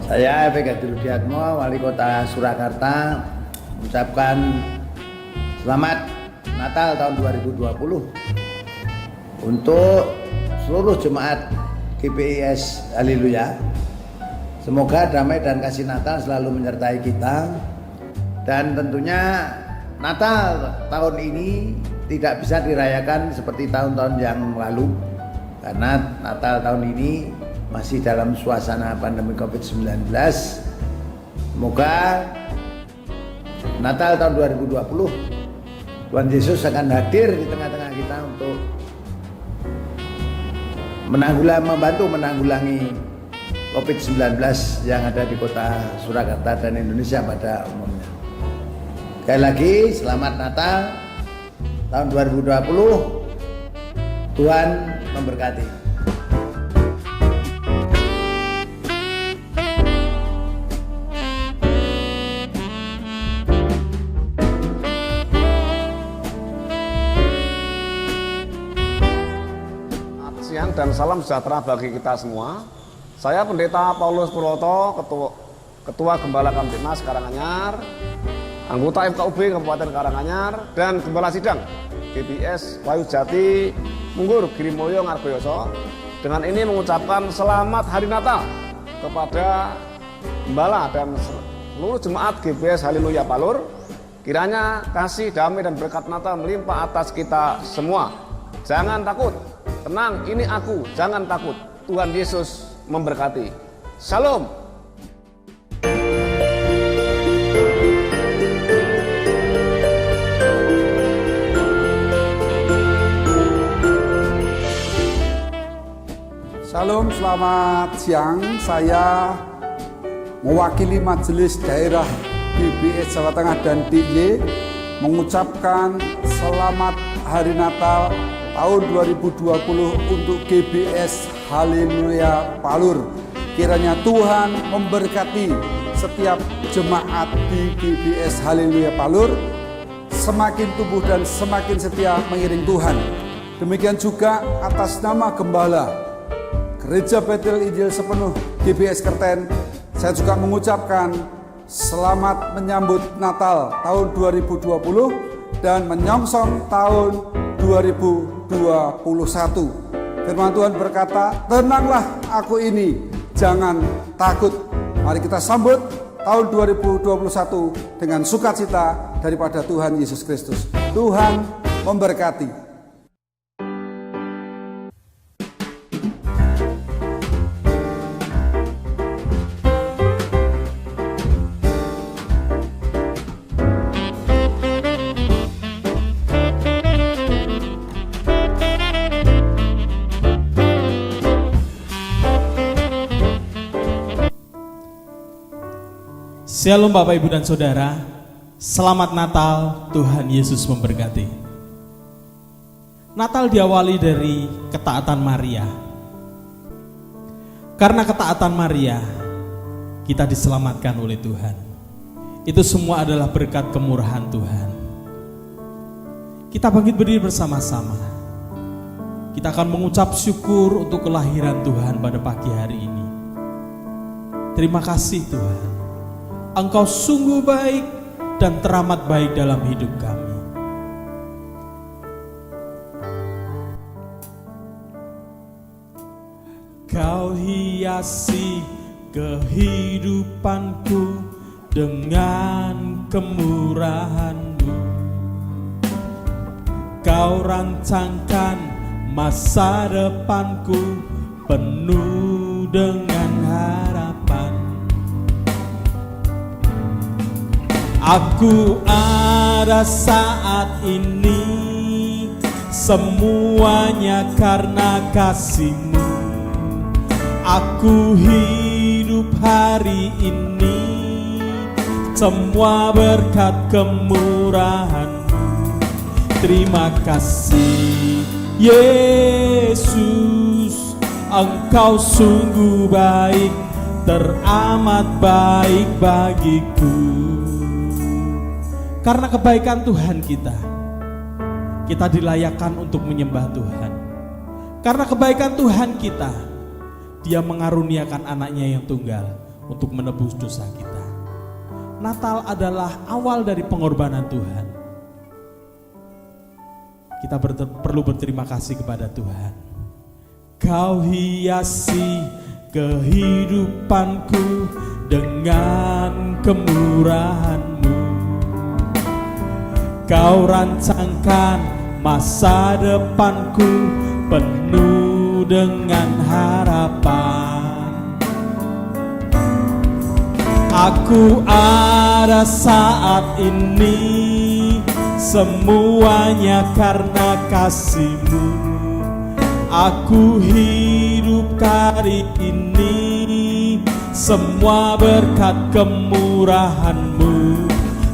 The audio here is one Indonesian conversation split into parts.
Saya Epek Rudiatmo, Wali Kota Surakarta, mengucapkan selamat Natal tahun 2020 untuk seluruh jemaat GPIS Haleluya. Semoga damai dan kasih Natal selalu menyertai kita, dan tentunya Natal tahun ini tidak bisa dirayakan seperti tahun-tahun yang lalu, karena Natal tahun ini masih dalam suasana pandemi COVID-19. Semoga Natal tahun 2020 Tuhan Yesus akan hadir di tengah-tengah kita untuk membantu menanggulangi COVID-19 yang ada di kota Surakarta dan Indonesia pada umumnya. Sekali lagi selamat Natal tahun 2020. Tuhan memberkati. Siang dan salam sejahtera bagi kita semua. Saya Pendeta Paulus Purwoto, Ketua Gembala Kamtibmas Karanganyar, anggota FKUB Kabupaten Karanganyar, dan Gembala Sidang GPIS Wayu Jati Munggur Girimoyo Ngargoyoso. Dengan ini mengucapkan selamat Hari Natal kepada Gembala dan seluruh jemaat GPIS Haleluya Palur. Kiranya kasih, damai, dan berkat Natal melimpah atas kita semua. Jangan takut, tenang, ini aku, jangan takut. Tuhan Yesus memberkati. Shalom. Shalom, selamat siang. Saya mewakili Majelis Daerah GPIS Jawa Tengah dan DIY mengucapkan selamat Hari Natal tahun 2020 untuk GPIS Haleluya Palur. Kiranya Tuhan memberkati setiap jemaat di GPIS Haleluya Palur, semakin tumbuh dan semakin setia mengiring Tuhan. Demikian juga atas nama Gembala Gereja Betel Injil Sepenuh GPIS Kerten, saya juga mengucapkan selamat menyambut Natal tahun 2020 dan menyongsong tahun 2021. Firman Tuhan berkata, tenanglah aku ini, jangan takut. Mari kita sambut tahun 2021 dengan sukacita daripada Tuhan Yesus Kristus. Tuhan memberkati. Shalom Bapak Ibu dan Saudara, selamat Natal, Tuhan Yesus memberkati. Natal diawali dari ketaatan Maria. Karena ketaatan Maria, kita diselamatkan oleh Tuhan. Itu semua adalah berkat kemurahan Tuhan. Kita bangkit berdiri bersama-sama. Kita akan mengucap syukur untuk kelahiran Tuhan pada pagi hari ini. Terima kasih Tuhan. Engkau sungguh baik dan teramat baik dalam hidup kami. Kau hiasi kehidupanku dengan kemurahan-Mu. Kau rancangkan masa depanku penuh dengan harapan. Aku ada saat ini, semuanya karena kasih-Mu. Aku hidup hari ini, semua berkat kemurahan-Mu. Terima kasih Yesus, Engkau sungguh baik, teramat baik bagiku. Karena kebaikan Tuhan kita dilayakkan untuk menyembah Tuhan. Karena kebaikan Tuhan kita, Dia mengaruniakan anaknya yang tunggal untuk menebus dosa kita. Natal adalah awal dari pengorbanan Tuhan. Kita perlu berterima kasih kepada Tuhan. Kau hiasi kehidupanku dengan kemurahan-Mu. Kau rancangkan masa depanku penuh dengan harapan. Aku ada saat ini semuanya karena kasih-Mu. Aku hidup hari ini semua berkat kemurahan-Mu.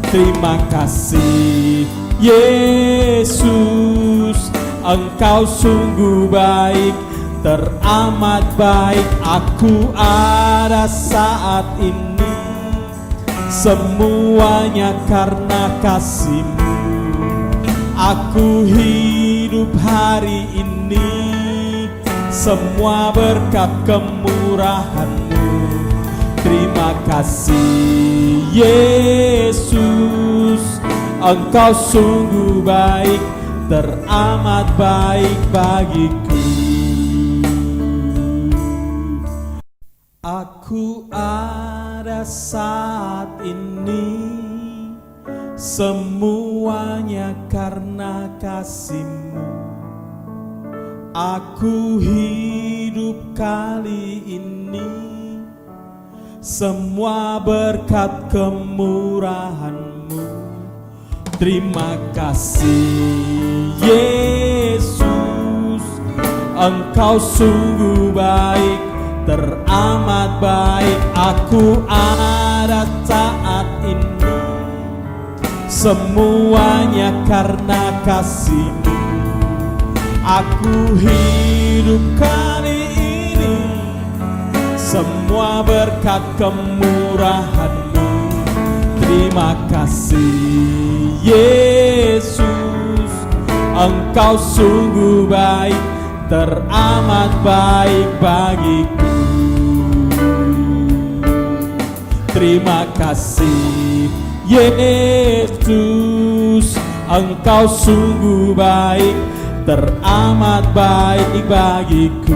Terima kasih Yesus, Engkau sungguh baik, teramat baik. Aku ada saat ini semuanya karena kasih-Mu. Aku hidup hari ini semua berkat kemurahan-Mu. Terima kasih Yesus, Engkau sungguh baik, teramat baik bagiku. Aku ada saat ini semuanya karena kasih-Mu. Aku hidup kali ini semua berkat kemurahan-Mu. Terima kasih Yesus, Engkau sungguh baik, teramat baik. Aku ada saat ini semuanya karena kasih-Mu. Aku hidup kali ini semua berkat kemurahan-Mu. Terima kasih Yesus, Engkau sungguh baik, teramat baik bagiku. Terima kasih Yesus, Engkau sungguh baik, teramat baik bagiku.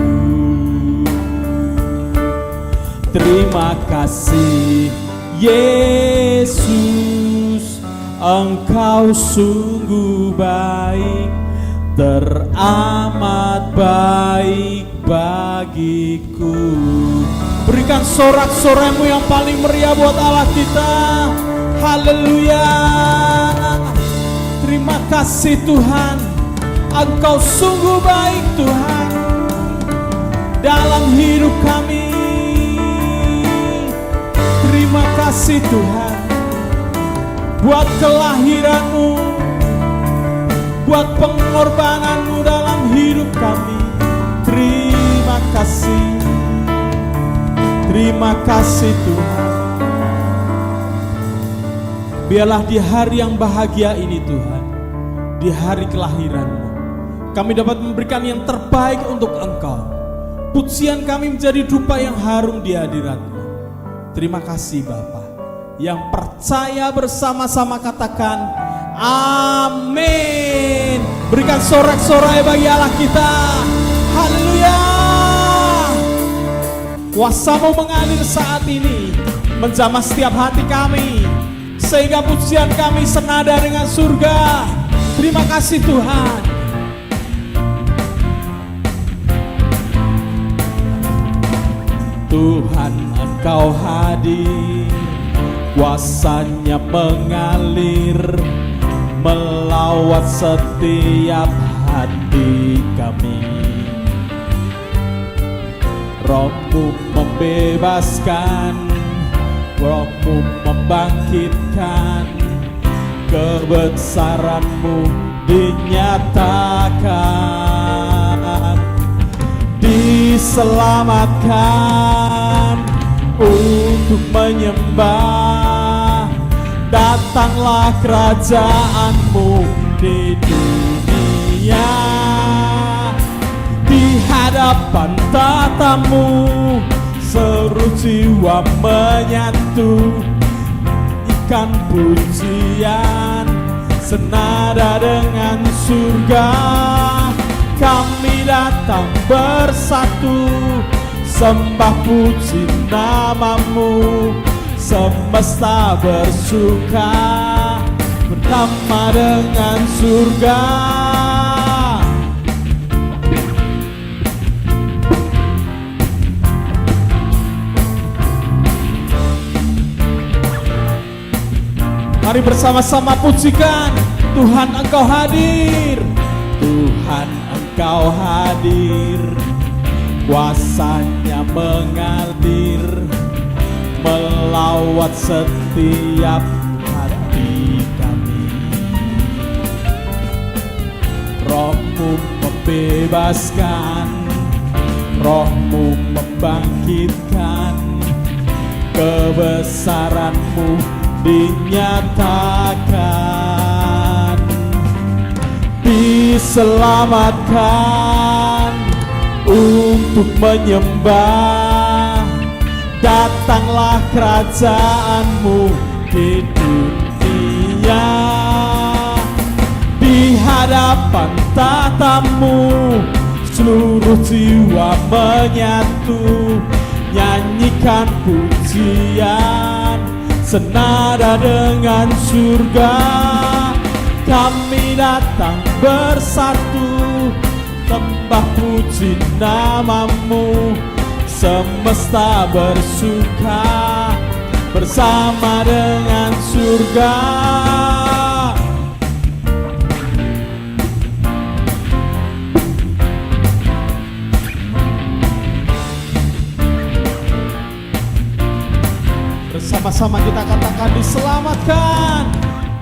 Terima kasih Yesus, Engkau sungguh baik, teramat baik bagiku. Berikan sorak-sorai-Mu yang paling meriah buat Allah kita. Haleluya. Terima kasih Tuhan, Engkau sungguh baik Tuhan dalam hidup kami. Terima kasih Tuhan buat kelahiran-Mu, buat pengorbanan-Mu dalam hidup kami. Terima kasih Tuhan. Biarlah di hari yang bahagia ini Tuhan, di hari kelahiran-Mu, kami dapat memberikan yang terbaik untuk Engkau. Pujian kami menjadi dupa yang harum di hadirat-Mu. Terima kasih Bapa. Yang percaya bersama-sama katakan amin. Berikan sorak-sorai bagi Allah kita. Haleluya. Kuasa-Mu mengalir saat ini, menjamah setiap hati kami, sehingga pujian kami senada dengan surga. Terima kasih Tuhan. Tuhan, Engkau hadir, kuasa-Nya mengalir, melawat setiap hati kami. Roh-Mu membebaskan, Roh-Mu membangkitkan, kebesaran-Mu dinyatakan, diselamatkan untuk menyembah. Datanglah kerajaan-Mu di dunia, di hadapan tatamu seluruh jiwa menyatu, ikan pujian senada dengan surga. Kami datang bersatu, sembah puji namamu, semesta bersuka bersama dengan surga. Mari bersama-sama pujikan Tuhan, Engkau hadir. Tuhan, Engkau hadir, kuasanya mengalir melawat setiap hati kami. Roh-Mu membebaskan, Roh-Mu membangkitkan, kebesaran-Mu dinyatakan. Diselamatkan untuk menyembah, datanglah kerajaan-Mu di dunia. Di hadapan tatamu seluruh jiwa menyatu, nyanyikan pujian senada dengan surga. Kami datang bersatu, sembah puji namamu, semesta bersuka bersama dengan surga. Bersama-sama kita katakan diselamatkan,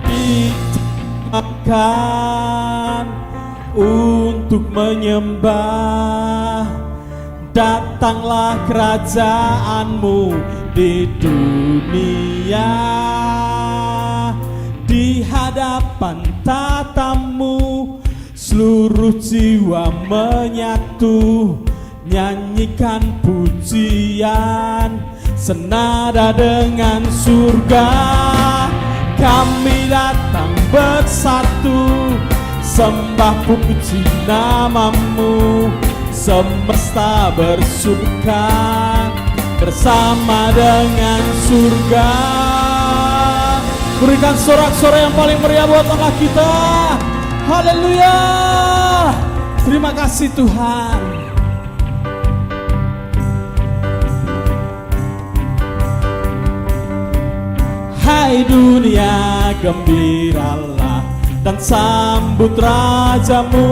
diselamatkan untuk menyembah, datanglah kerajaan-Mu di dunia. Di hadapan tatamu seluruh jiwa menyatu, nyanyikan pujian senada dengan surga. Kami datang bersatu, sembah puji namamu, semesta bersuka bersama dengan surga. Berikan sorak-sorai yang paling meriah buat Allah kita. Haleluya. Terima kasih Tuhan. Hai dunia, gembiralah dan sambut rajamu.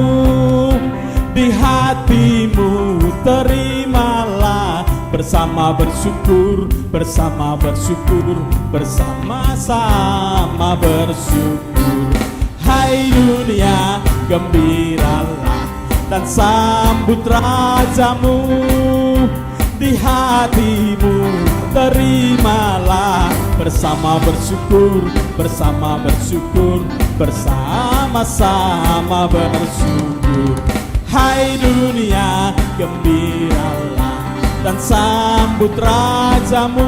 Di hatimu terimalah, bersama bersyukur, bersama bersyukur, bersama-sama bersyukur. Hai dunia, gembiralah dan sambut rajamu. Di hatimu terimalah, bersama bersyukur, bersama bersyukur, bersama-sama bersyukur. Hai dunia, gembiralah dan sambut rajamu.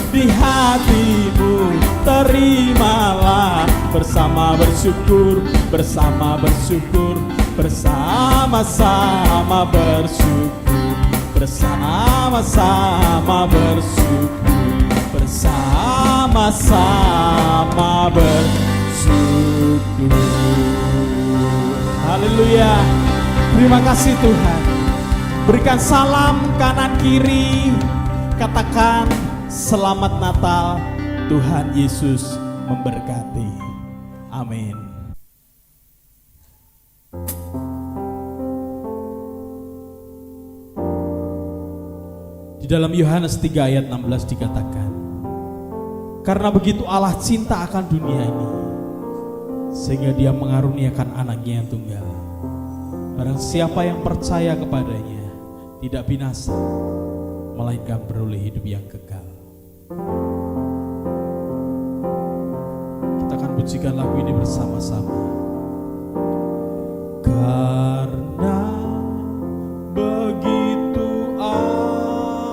Di hatimu terimalah, bersama bersyukur, bersama bersyukur, bersama-sama bersyukur, bersama-sama bersyukur, bersama-sama bersyukur. Haleluya. Terima kasih Tuhan. Berikan salam kanan kiri, katakan selamat Natal, Tuhan Yesus memberkati. Amin. Di dalam Yohanes 3 ayat 16 dikatakan, karena begitu Allah cinta akan dunia ini, sehingga Dia mengaruniakan anaknya yang tunggal. Barang siapa yang percaya kepadanya tidak binasa, melainkan beroleh hidup yang kekal. Kita akan pujikan lagu ini bersama-sama. Karena begitu amat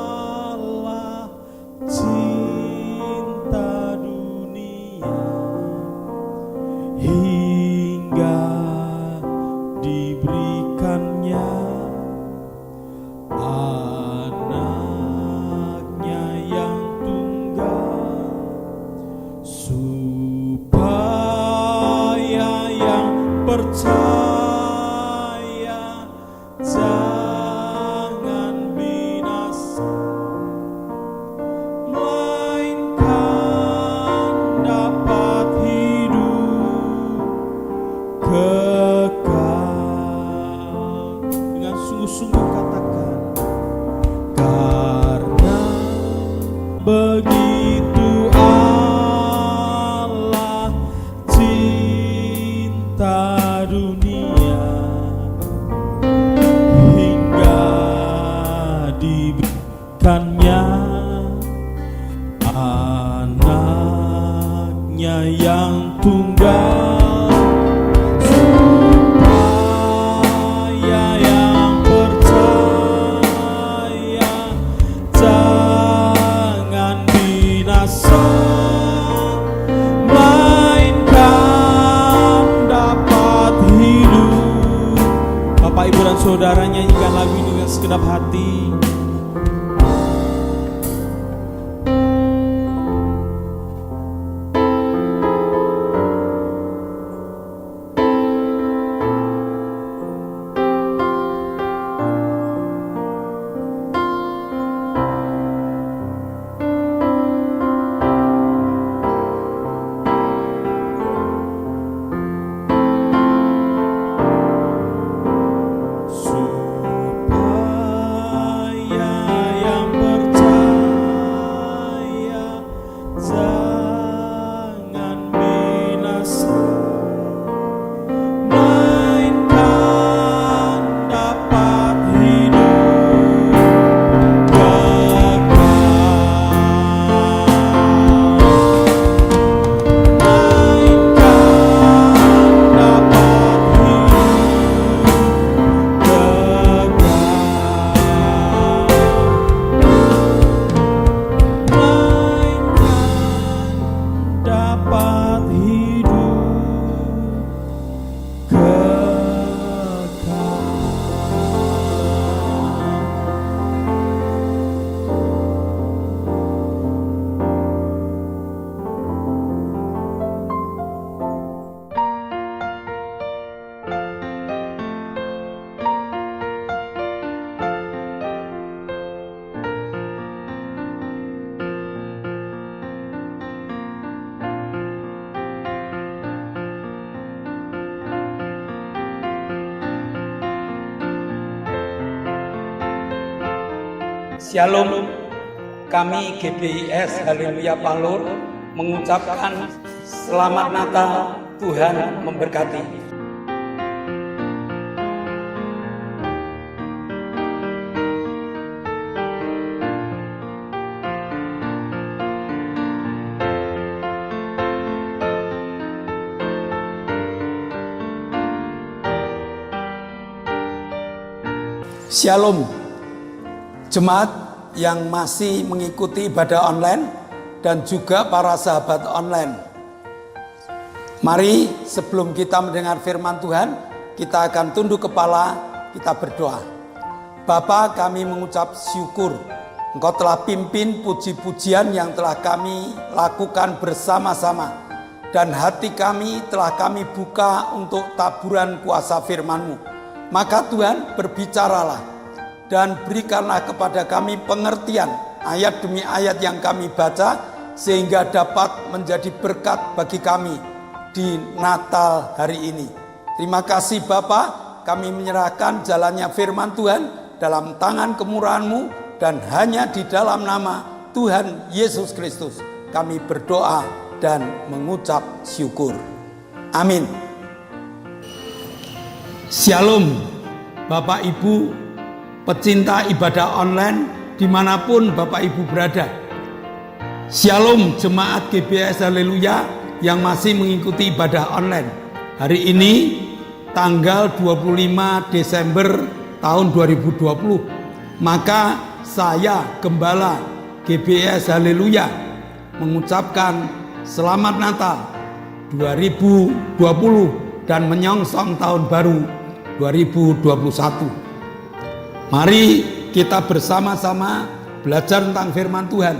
begitu Allah cinta dunia hingga diberikannya anaknya yang tunggal, supaya yang percaya jangan binasa, melainkan dapat hidup. Bapak, Ibu, dan Saudara, nyanyikan lagu ini dengan segenap hati. Shalom, kami GBIS Haleluya Palur mengucapkan Selamat Natal, Tuhan memberkati. Shalom, jemaat yang masih mengikuti ibadah online dan juga para sahabat online. Mari sebelum kita mendengar firman Tuhan, kita akan tunduk kepala, kita berdoa. Bapa, kami mengucap syukur Engkau telah pimpin puji-pujian yang telah kami lakukan bersama-sama, dan hati kami telah kami buka untuk taburan kuasa firman-Mu. Maka Tuhan, berbicaralah dan berikanlah kepada kami pengertian ayat demi ayat yang kami baca, sehingga dapat menjadi berkat bagi kami di Natal hari ini. Terima kasih Bapa, kami menyerahkan jalannya firman Tuhan dalam tangan kemurahan-Mu, dan hanya di dalam nama Tuhan Yesus Kristus kami berdoa dan mengucap syukur. Amin. Shalom Bapak Ibu pecinta ibadah online dimanapun Bapak Ibu berada. Shalom jemaat GBIS Haleluya yang masih mengikuti ibadah online. Hari ini tanggal 25 Desember tahun 2020. Maka saya Gembala GBIS Haleluya mengucapkan Selamat Natal 2020 dan menyongsong tahun baru 2021. Mari kita bersama-sama belajar tentang firman Tuhan.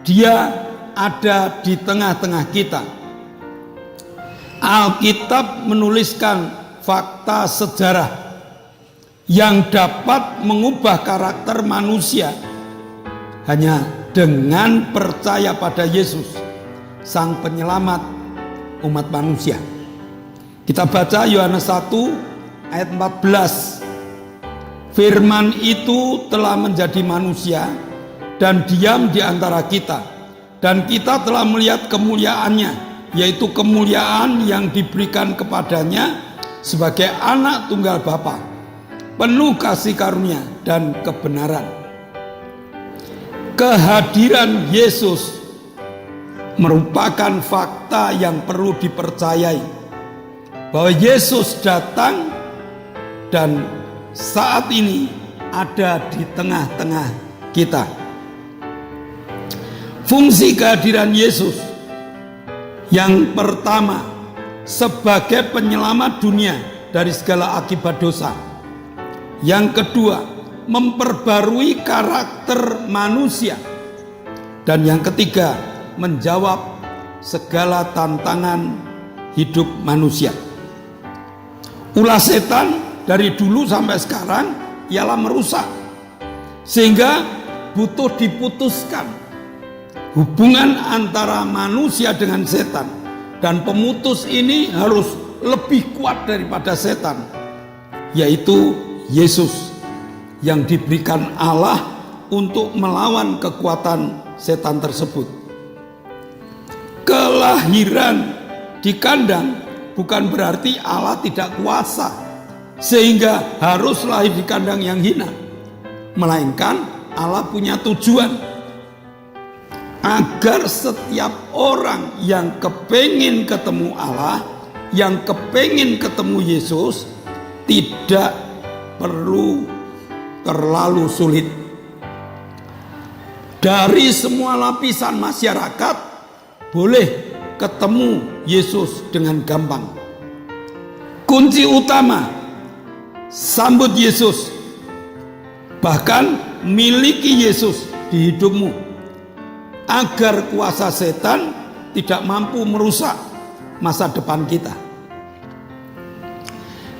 Dia ada di tengah-tengah kita. Alkitab menuliskan fakta sejarah yang dapat mengubah karakter manusia hanya dengan percaya pada Yesus, Sang Penyelamat umat manusia. Kita baca Yohanes 1 ayat 14. Firman itu telah menjadi manusia dan diam di antara kita. Dan kita telah melihat kemuliaannya, yaitu kemuliaan yang diberikan kepadanya sebagai anak tunggal Bapa, penuh kasih karunia dan kebenaran. Kehadiran Yesus merupakan fakta yang perlu dipercayai, bahwa Yesus datang dan saat ini ada di tengah-tengah kita. Fungsi kehadiran Yesus yang pertama, sebagai penyelamat dunia dari segala akibat dosa. Yang kedua, memperbarui karakter manusia. Dan yang ketiga, menjawab segala tantangan hidup manusia. Ulah setan dari dulu sampai sekarang ialah merusak, sehingga butuh diputuskan hubungan antara manusia dengan setan, dan pemutus ini harus lebih kuat daripada setan, yaitu Yesus yang diberikan Allah untuk melawan kekuatan setan tersebut. Kelahiran di kandang bukan berarti Allah tidak kuasa sehingga harus lahir di kandang yang hina, melainkan Allah punya tujuan agar setiap orang yang kepingin ketemu Allah, yang kepingin ketemu Yesus, tidak perlu terlalu sulit. Dari semua lapisan masyarakat boleh ketemu Yesus dengan gampang. Kunci utama, sambut Yesus, bahkan miliki Yesus di hidupmu, agar kuasa setan tidak mampu merusak masa depan kita.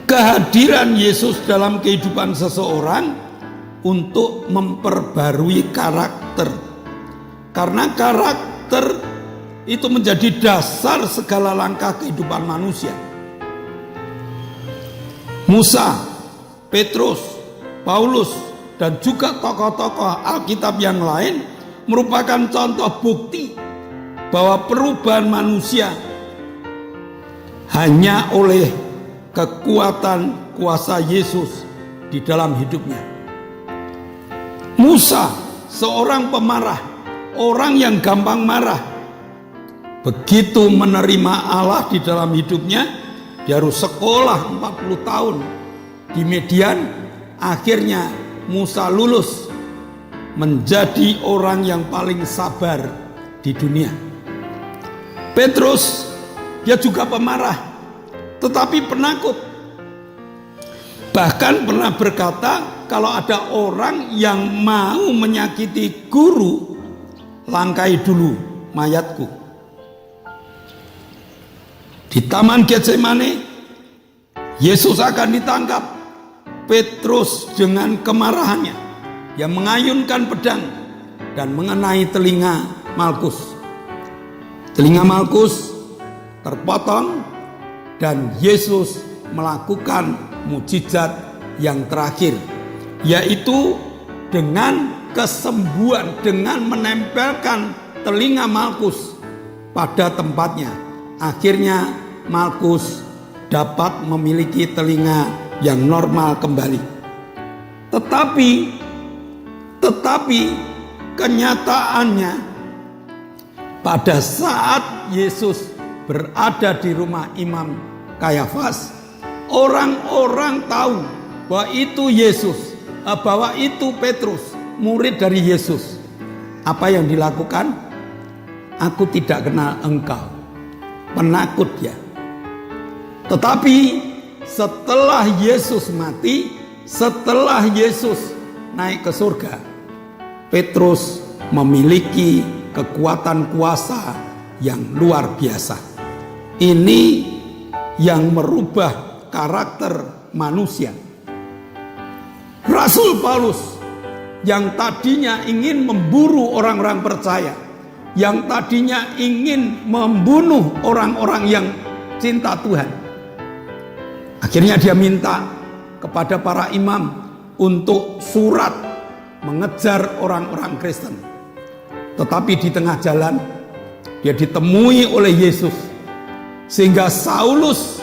Kehadiran Yesus dalam kehidupan seseorang untuk memperbarui karakter, karena karakter itu menjadi dasar segala langkah kehidupan manusia. Musa, Petrus, Paulus, dan juga tokoh-tokoh Alkitab yang lain merupakan contoh bukti bahwa perubahan manusia hanya oleh kekuatan kuasa Yesus di dalam hidupnya. Musa, seorang pemarah, orang yang gampang marah, begitu menerima Allah di dalam hidupnya, dia harus sekolah 40 tahun di Midian. Akhirnya Musa lulus menjadi orang yang paling sabar di dunia. Petrus, dia juga pemarah, tetapi penakut. Bahkan pernah berkata, kalau ada orang yang mau menyakiti guru, langkai dulu mayatku. Di Taman Getsemane, Yesus akan ditangkap. Petrus dengan kemarahannya, yang mengayunkan pedang dan mengenai telinga Malkus. Telinga Malkus terpotong dan Yesus melakukan mukjizat yang terakhir, yaitu dengan kesembuhan, dengan menempelkan telinga Malkus pada tempatnya. Akhirnya Malkus dapat memiliki telinga yang normal kembali. Tetapi kenyataannya, pada saat Yesus berada di rumah Imam Kayafas, orang-orang tahu bahwa itu Yesus, bahwa itu Petrus, murid dari Yesus. Apa yang dilakukan? Aku tidak kenal engkau. Penakut dia. Tetapi setelah Yesus mati, setelah Yesus naik ke surga, Petrus memiliki kekuatan kuasa yang luar biasa. Ini yang merubah karakter manusia. Rasul Paulus yang tadinya ingin memburu orang-orang percaya, yang tadinya ingin membunuh orang-orang yang cinta Tuhan, akhirnya dia minta kepada para imam untuk surat mengejar orang-orang Kristen. Tetapi di tengah jalan dia ditemui oleh Yesus, sehingga Saulus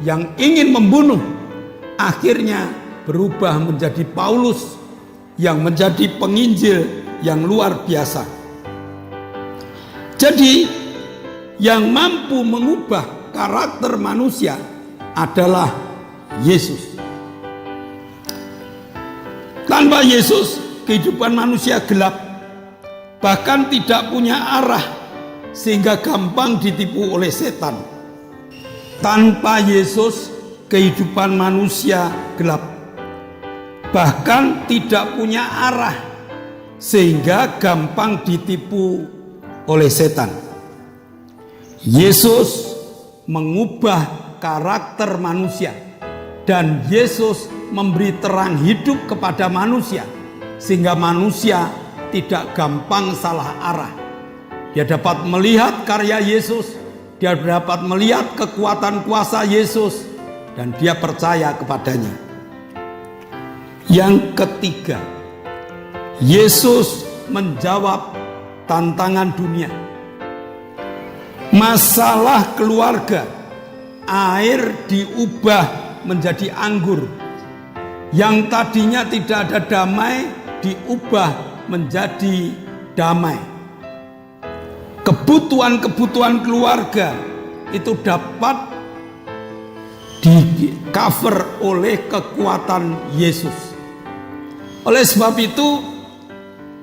yang ingin membunuh akhirnya berubah menjadi Paulus yang menjadi penginjil yang luar biasa. Jadi yang mampu mengubah karakter manusia adalah Yesus. Tanpa Yesus kehidupan manusia gelap, bahkan tidak punya arah, sehingga gampang ditipu oleh setan. Tanpa Yesus kehidupan manusia gelap, bahkan tidak punya arah, sehingga gampang ditipu oleh setan. Yesus mengubah karakter manusia, dan Yesus memberi terang hidup kepada manusia, sehingga manusia tidak gampang salah arah. Dia dapat melihat karya Yesus, dia dapat melihat kekuatan kuasa Yesus, dan dia percaya kepadanya. Yang ketiga, Yesus menjawab tantangan dunia. Masalah keluarga, air diubah menjadi anggur. Yang tadinya tidak ada damai, diubah menjadi damai. Kebutuhan-kebutuhan keluarga itu dapat di cover oleh kekuatan Yesus. Oleh sebab itu,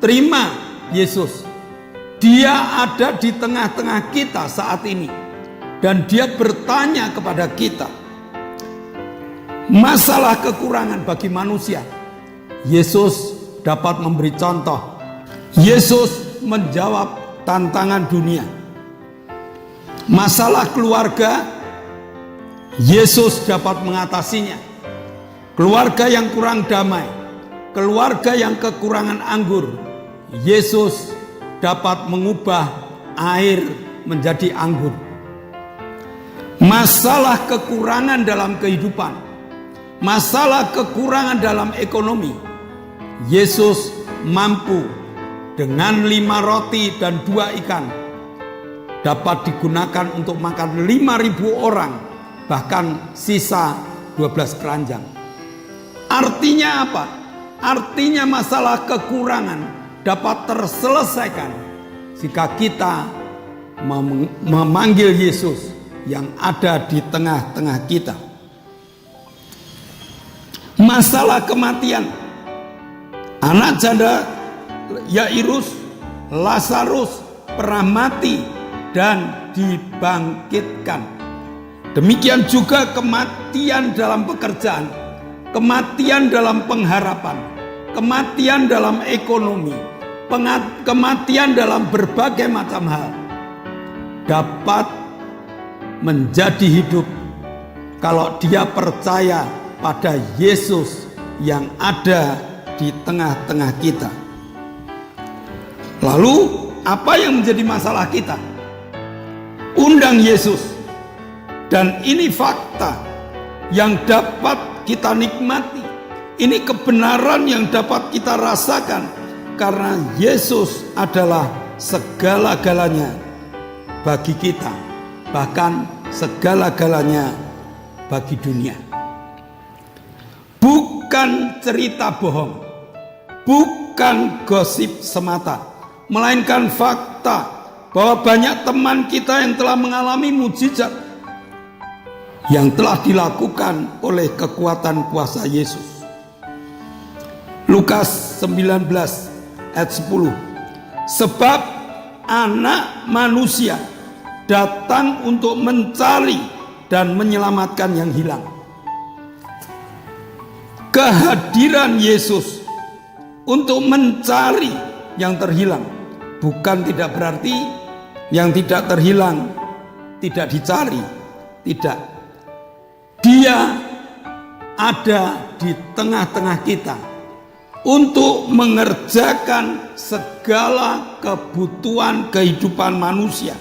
terima Yesus. Dia ada di tengah-tengah kita saat ini, dan dia bertanya kepada kita. Masalah kekurangan bagi manusia, Yesus dapat memberi contoh. Yesus menjawab tantangan dunia. Masalah keluarga, Yesus dapat mengatasinya. Keluarga yang kurang damai, keluarga yang kekurangan anggur, Yesus dapat mengubah air menjadi anggur. Masalah kekurangan dalam kehidupan, masalah kekurangan dalam ekonomi, Yesus mampu dengan 5 roti dan 2 ikan dapat digunakan untuk makan 5.000 orang, bahkan sisa 12 keranjang. Artinya apa? Artinya masalah kekurangan dapat terselesaikan jika kita memanggil Yesus yang ada di tengah-tengah kita. Masalah kematian, anak janda Yairus, Lazarus pernah mati dan dibangkitkan. Demikian juga kematian dalam pekerjaan, kematian dalam pengharapan, kematian dalam ekonomi, kematian dalam berbagai macam hal dapat menjadi hidup kalau dia percaya pada Yesus yang ada di tengah-tengah kita. Lalu apa yang menjadi masalah kita? Undang Yesus, dan ini fakta yang dapat kita nikmati. Ini kebenaran yang dapat kita rasakan, karena Yesus adalah segala-galanya bagi kita, bahkan segala-galanya bagi dunia. Bukan cerita bohong, bukan gosip semata, melainkan fakta bahwa banyak teman kita yang telah mengalami mujizat yang telah dilakukan oleh kekuatan kuasa Yesus. Lukas 19 ayat 10. Sebab anak manusia datang untuk mencari dan menyelamatkan yang hilang. Kehadiran Yesus untuk mencari yang terhilang bukan tidak berarti yang tidak terhilang tidak dicari. Tidak. Dia ada di tengah-tengah kita untuk mengerjakan segala kebutuhan kehidupan manusia.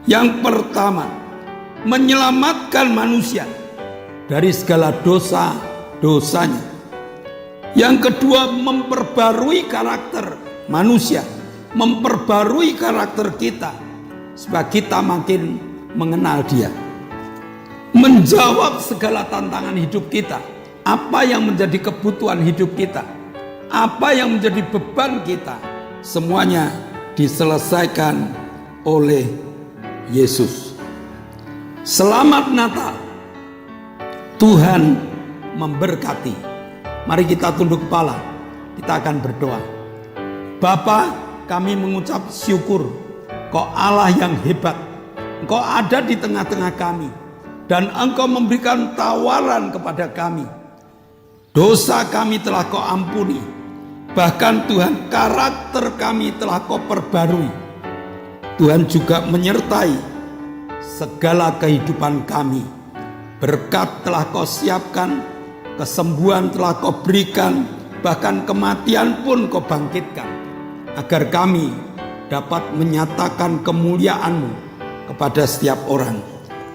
Yang pertama, menyelamatkan manusia dari segala dosa-dosanya. Yang kedua, memperbarui karakter manusia. memperbarui karakter kita supaya kita makin mengenal Dia. Menjawab segala tantangan hidup kita. Apa yang menjadi kebutuhan hidup kita, apa yang menjadi beban kita, semuanya diselesaikan oleh Yesus. Selamat Natal. Tuhan memberkati. Mari kita tunduk kepala. Kita akan berdoa. Bapa, kami mengucap syukur. Kau Allah yang hebat. Engkau ada di tengah-tengah kami. Dan Engkau memberikan tawaran kepada kami. Dosa kami telah Kau ampuni. Bahkan Tuhan, karakter kami telah Kau perbarui. Tuhan juga menyertai segala kehidupan kami. Berkat telah Kau siapkan, kesembuhan telah Kau berikan, bahkan kematian pun Kau bangkitkan, agar kami dapat menyatakan kemuliaan-Mu kepada setiap orang.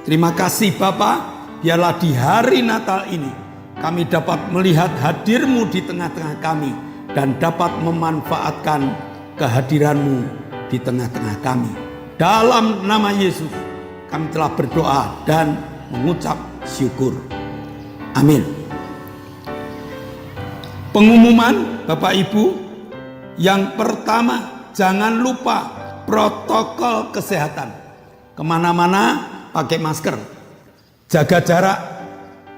Terima kasih Bapa, biarlah di hari Natal ini kami dapat melihat hadir-Mu di tengah-tengah kami dan dapat memanfaatkan kehadiran-Mu di tengah-tengah kami. Dalam nama Yesus kami telah berdoa dan mengucap syukur. Amin. Pengumuman Bapak Ibu, yang pertama, jangan lupa protokol kesehatan. Kemana-mana pakai masker, jaga jarak,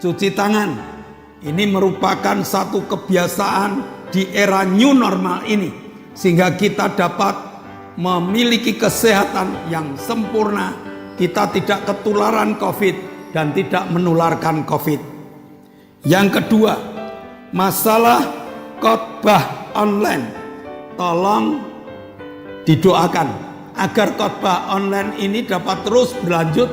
cuci tangan. Ini merupakan satu kebiasaan di era new normal ini, sehingga kita dapat memiliki kesehatan yang sempurna. Kita tidak ketularan COVID dan tidak menularkan COVID. Yang kedua, masalah khotbah online. Tolong didoakan agar khotbah online ini dapat terus berlanjut,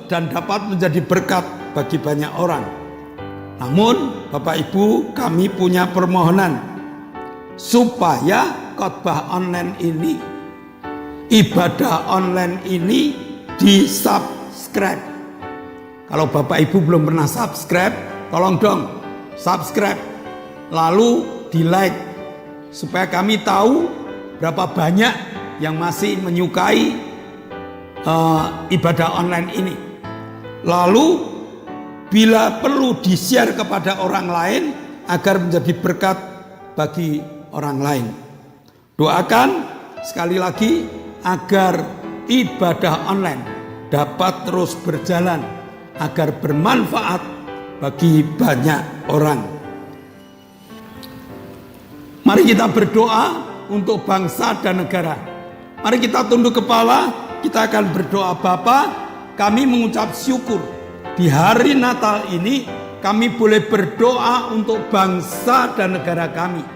dan dapat menjadi berkat bagi banyak orang. Namun Bapak Ibu, kami punya permohonan supaya khotbah online ini, ibadah online ini di-subscribe. Kalau Bapak Ibu belum pernah subscribe, tolong dong subscribe, lalu di-like, supaya kami tahu berapa banyak yang masih menyukai ibadah online ini. Lalu bila perlu di-share kepada orang lain agar menjadi berkat bagi orang lain. Doakan sekali lagi agar ibadah online dapat terus berjalan, agar bermanfaat bagi banyak orang. Mari kita berdoa untuk bangsa dan negara. Mari kita tunduk kepala, kita akan berdoa. Bapa, kami mengucap syukur di hari Natal ini kami boleh berdoa untuk bangsa dan negara kami.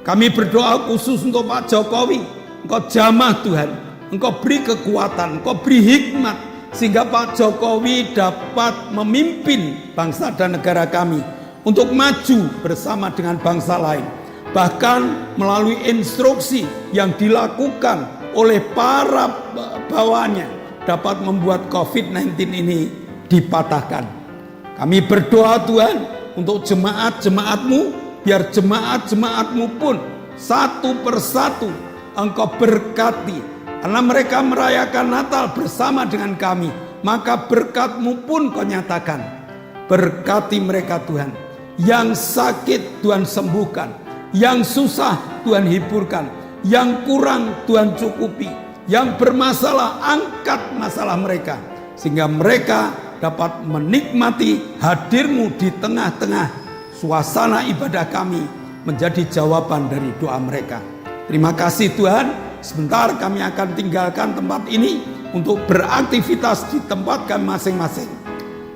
Kami berdoa khusus untuk Pak Jokowi. Engkau jamah Tuhan, Engkau beri kekuatan, Engkau beri hikmat, sehingga Pak Jokowi dapat memimpin bangsa dan negara kami untuk maju bersama dengan bangsa lain. Bahkan melalui instruksi yang dilakukan oleh para bawahannya dapat membuat COVID-19 ini dipatahkan. Kami berdoa Tuhan untuk jemaat-jemaat-Mu, biar jemaat-jemaat-Mu pun satu persatu Engkau berkati. Karena mereka merayakan Natal bersama dengan kami, maka berkat-Mu pun Kau nyatakan. Berkati mereka Tuhan. Yang sakit Tuhan sembuhkan, yang susah Tuhan hiburkan, yang kurang Tuhan cukupi, yang bermasalah angkat masalah mereka, sehingga mereka dapat menikmati hadir-Mu di tengah-tengah suasana ibadah kami, menjadi jawaban dari doa mereka. Terima kasih Tuhan. Sebentar kami akan tinggalkan tempat ini untuk beraktivitas di tempat kami masing-masing.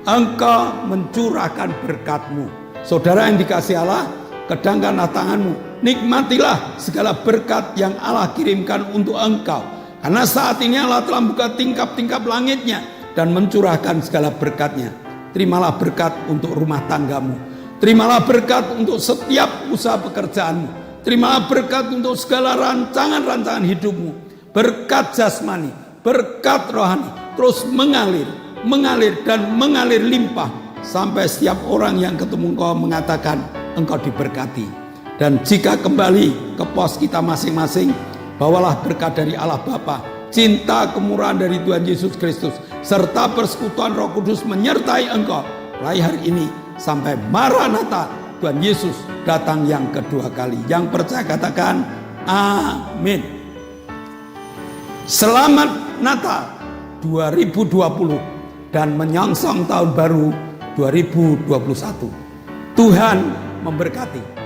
Engkau mencurahkan berkat-Mu. Saudara yang dikasihi Allah, kedangkanlah tangan-Mu. Nikmatilah segala berkat yang Allah kirimkan untuk engkau. Karena saat ini Allah telah membuka tingkap-tingkap langitnya dan mencurahkan segala berkat-Nya. Terimalah berkat untuk rumah tanggamu. Terimalah berkat untuk setiap usaha pekerjaanmu. Terimalah berkat untuk segala rancangan-rancangan hidupmu. Berkat jasmani, berkat rohani terus mengalir dan mengalir limpah sampai setiap orang yang ketemu Engkau mengatakan, engkau diberkati. Dan jika kembali ke pos kita masing-masing, bawalah berkat dari Allah Bapa, cinta kemurahan dari Tuhan Yesus Kristus, serta persekutuan Roh Kudus menyertai engkau mulai hari ini sampai Maranatha, Tuhan Yesus datang yang kedua kali. Yang percaya katakan amin. Selamat Natal 2020 dan menyongsong tahun baru 2021. Tuhan memberkati.